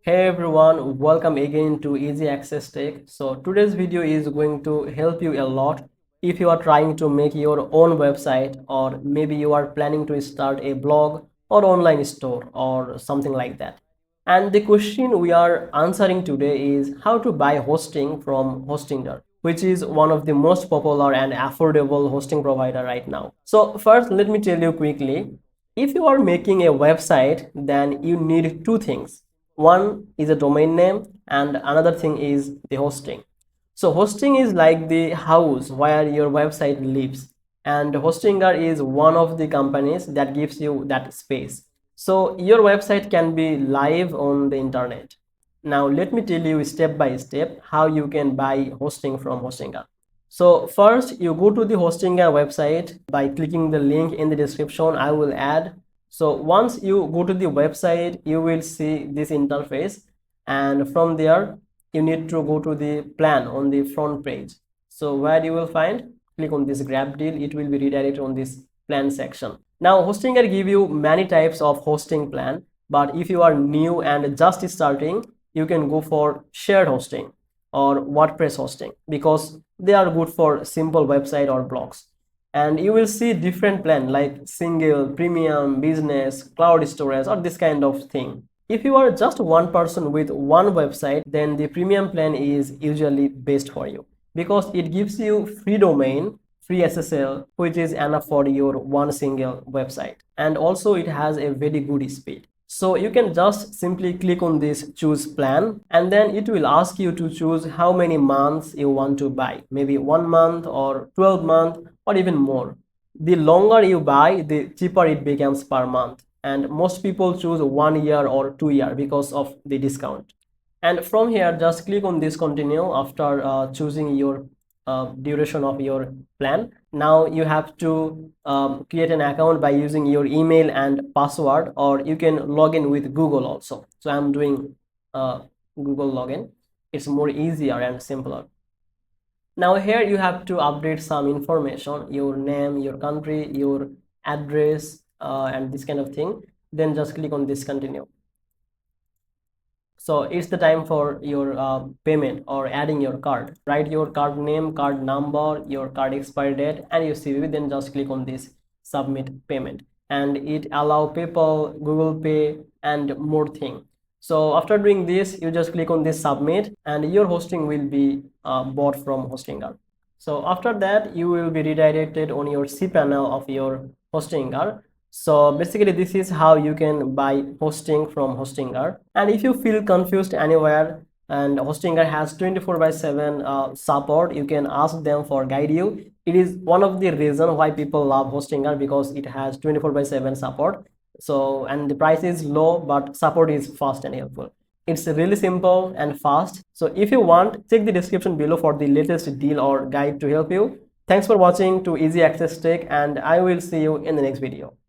Hey everyone, welcome again to Easy Access Tech. So today's video is going to help you a lot if you are trying to make your own website, or maybe you are planning to start a blog or online store or something like that. And the question we are answering today is how to buy hosting from Hostinger, which is one of the most popular and affordable hosting provider right now. So first, let me tell you quickly, if you are making a website, then you need two things. One is a domain name and another thing is the hosting. So hosting is like the house where your website lives, and Hostinger is one of the companies that gives you that space, so your website can be live on the internet. Now let me tell you step by step how you can buy hosting from Hostinger. So first, you go to the Hostinger website by clicking the link in the description I will add. So once you go to the website, you will see this interface, and from there you need to go to the plan on the front page. So where you will find, click on this grab deal, it will be redirected on this plan section. Now Hostinger give you many types of hosting plan, but if you are new and just starting, you can go for shared hosting or WordPress hosting because they are good for simple website or blogs. And you will see different plan like single, premium, business, cloud storage, or this kind of thing. If you are just one person with one website, then the premium plan is usually best for you because it gives you free domain, free SSL, which is enough for your one single website, and also it has a very good speed. So you can just simply click on this choose plan, and then it will ask you to choose how many months you want to buy, maybe 1 month or 12 months or even more. The longer you buy, the cheaper it becomes per month, and most people choose 1 year or 2 year because of the discount. And from here, just click on this continue after choosing your duration of your plan. Now you have to create an account by using your email and password, or you can log in with Google also. So I'm doing uh, Google login. It's more easier and simpler. Now here you have to update some information, your name, your country, your address, and this kind of thing. Then just click on this continue. So it's the time for your payment or adding your card. Write your card name, card number, your card expiry date, and your CVV. Then just click on this submit payment, and it allow PayPal, Google Pay, and more thing. So after doing this, you just click on this submit, and your hosting will be bought from Hostinger. So after that, you will be redirected on your cPanel of your Hostinger. So basically this is how you can buy hosting from Hostinger. And if you feel confused anywhere, and Hostinger has 24/7 support, you can ask them for guide you. It is one of the reason why people love Hostinger, because it has 24/7 support. So, and the price is low, but support is fast and helpful. It's really simple and fast. So if you want, check the description below for the latest deal or guide to help you. Thanks for watching to Easy Access Tech, and I will see you in the next video.